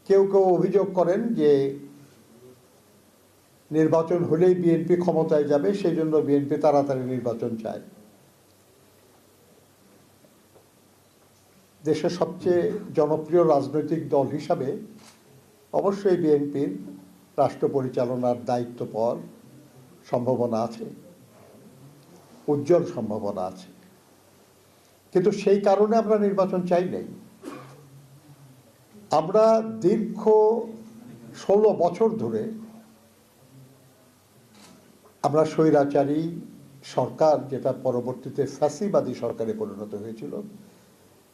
কেউ কেউ অভিযোগ করেন যে নির্বাচন হলেই বিএনপি ক্ষমতায় যাবে, সেই জন্য বিএনপি তাড়াতাড়ি নির্বাচন চায়। দেশের সবচেয়ে জনপ্রিয় রাজনৈতিক দল হিসাবে অবশ্যই বিএনপির রাষ্ট্র পরিচালনার দায়িত্ব পাওয়ার সম্ভাবনা আছে, উজ্জ্বল সম্ভাবনা আছে। কিন্তু সেই কারণে আমরা নির্বাচন চাই নাই। আমরা দীর্ঘ 16 বছর ধরে আমরা স্বৈরাচারী সরকার, যেটা পরবর্তীতে ফ্যাসিবাদী সরকারে পরিণত হয়েছিল,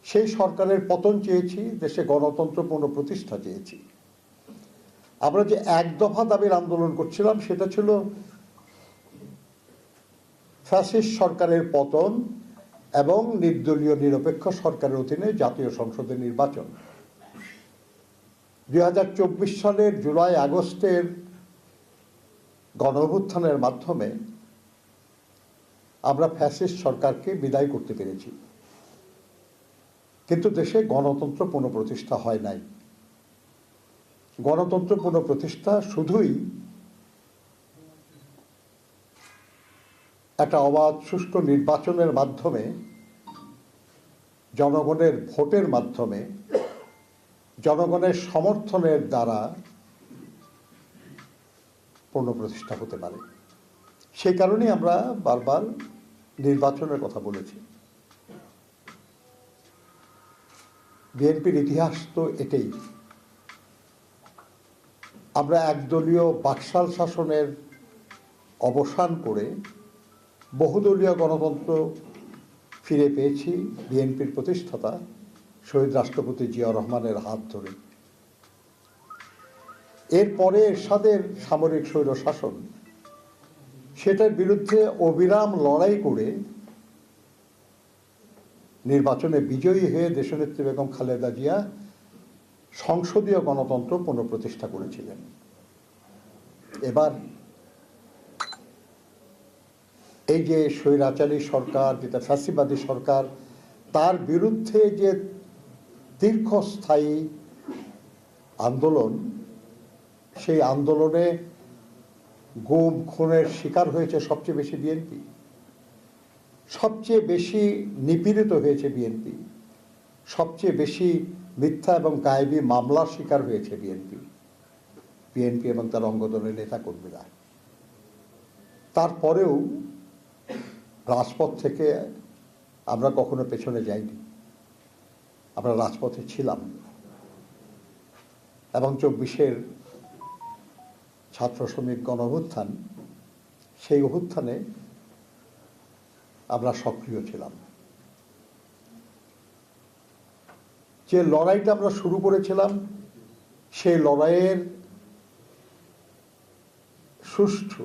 সেই সরকারের পতন চেয়েছি, দেশে গণতন্ত্র পুনঃপ্রতিষ্ঠা চেয়েছি। আমরা যে এক দফা দাবির আন্দোলন করছিলাম সেটা ছিল ফ্যাসিস্ট সরকারের পতন এবং নির্দলীয় নিরপেক্ষ সরকারের অধীনে জাতীয় সংসদের নির্বাচন। 2024 সালের জুলাই আগস্টের গণঅভ্যুত্থানের মাধ্যমে আমরা ফ্যাসিস্ট সরকারকে বিদায় করতে পেরেছি, কিন্তু দেশে গণতন্ত্র পুনঃপ্রতিষ্ঠা হয় নাই। গণতন্ত্র পুনঃপ্রতিষ্ঠা শুধুই একটা অবাধ সুষ্ঠু নির্বাচনের মাধ্যমে, জনগণের ভোটের মাধ্যমে, জনগণের সমর্থনের দ্বারা পুনঃপ্রতিষ্ঠা হতে পারে। সেই কারণেই আমরা বারবার নির্বাচনের কথা বলেছি। বিএনপির ইতিহাস তো এটাই। আমরা একদলীয় বাকশাল শাসনের অবসান করে বহুদলীয় গণতন্ত্র ফিরে পেয়েছি বিএনপির প্রতিষ্ঠাতা শহীদ রাষ্ট্রপতি জিয়াউর রহমানের হাত ধরে। এরপরে এরশাদের সামরিক স্বৈর শাসন, সেটার বিরুদ্ধে অবিরাম লড়াই করে নির্বাচনে বিজয়ী হয়ে দেশনেত্রী বেগম খালেদা জিয়া সংসদীয় গণতন্ত্র পুনঃপ্রতিষ্ঠা করেছিলেন। এবার এই যে স্বৈরাচারী সরকার, যেটা ফ্যাসিবাদী সরকার, তার বিরুদ্ধে যে দীর্ঘস্থায়ী আন্দোলন, সেই আন্দোলনে গুম খুনের শিকার হয়েছে সবচেয়ে বেশি বিএনপি, সবচেয়ে বেশি নিপীড়িত হয়েছে বিএনপি, সবচেয়ে বেশি মিথ্যা এবং গায়েবী মামলার শিকার হয়েছে বিএনপি এবং তার অঙ্গদলের নেতাকর্মীরা। তারপরেও রাজপথ থেকে আমরা কখনো পেছনে যাইনি, আমরা রাজপথে ছিলাম এবং 24-এর ছাত্র শ্রমিক গণঅভ্যুত্থান, সেই অভ্যুত্থানে আমরা সক্রিয় ছিলাম। যে লড়াইটা আমরা শুরু করেছিলাম, সেই লড়াইয়ের সুষ্ঠু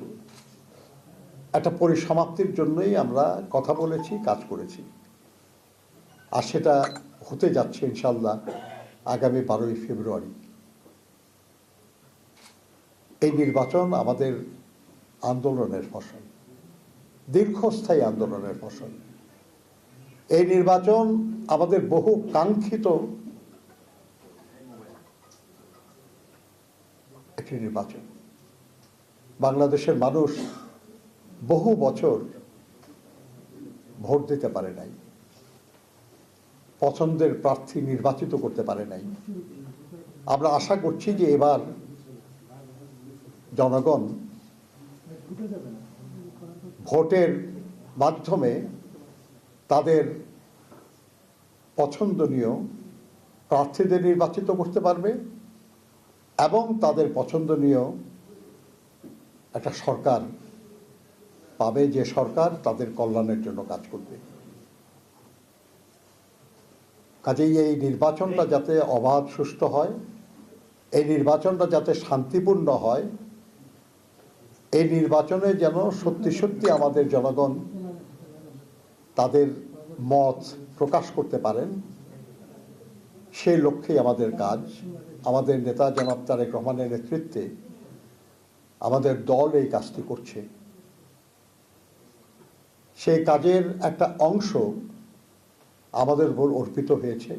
একটা পরিসমাপ্তির জন্যই আমরা কথা বলেছি, কাজ করেছি। আর সেটা হতে যাচ্ছে ইনশাল্লাহ আগামী 12ই ফেব্রুয়ারি। এই নির্বাচন আমাদের আন্দোলনের ফসল, দীর্ঘস্থায়ী আন্দোলনের ফসল। এই নির্বাচন আমাদের বহু কাঙ্ক্ষিত একটি নির্বাচন। বাংলাদেশের মানুষ বহু বছর ভোট দিতে পারে নাই, পছন্দের প্রার্থী নির্বাচিত করতে পারে নাই। আমরা আশা করছি যে এবার জনগণ ভোটের মাধ্যমে তাদের পছন্দনীয় প্রার্থীদের নির্বাচিত করতে পারবে এবং তাদের পছন্দনীয় একটা সরকার পাবে, যে সরকার তাদের কল্যাণের জন্য কাজ করবে। কাজেই এই নির্বাচনটা যাতে অবাধ সুষ্ঠু হয়, এই নির্বাচনটা যাতে শান্তিপূর্ণ হয়, এই নির্বাচনে যেন সত্যি সত্যি আমাদের জনগণ তাদের মত প্রকাশ করতে পারেন, সেই লক্ষ্যেই আমাদের কাজ। আমাদের নেতা জনাব তারেক রহমানের নেতৃত্বে আমাদের দল এই কাজটি করছে। সেই কাজের একটা অংশ আমাদের উপর অর্পিত হয়েছে।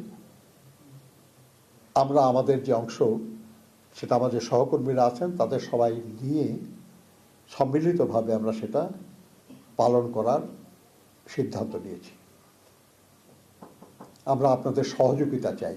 আমরা আমাদের যে অংশ সেটা আমাদের সহকর্মীরা আছেন তাদের সবাই নিয়ে সম্মিলিতভাবে আমরা সেটা পালন করার সিদ্ধান্ত নিয়েছি। আমরা আপনাদের সহযোগিতা চাই।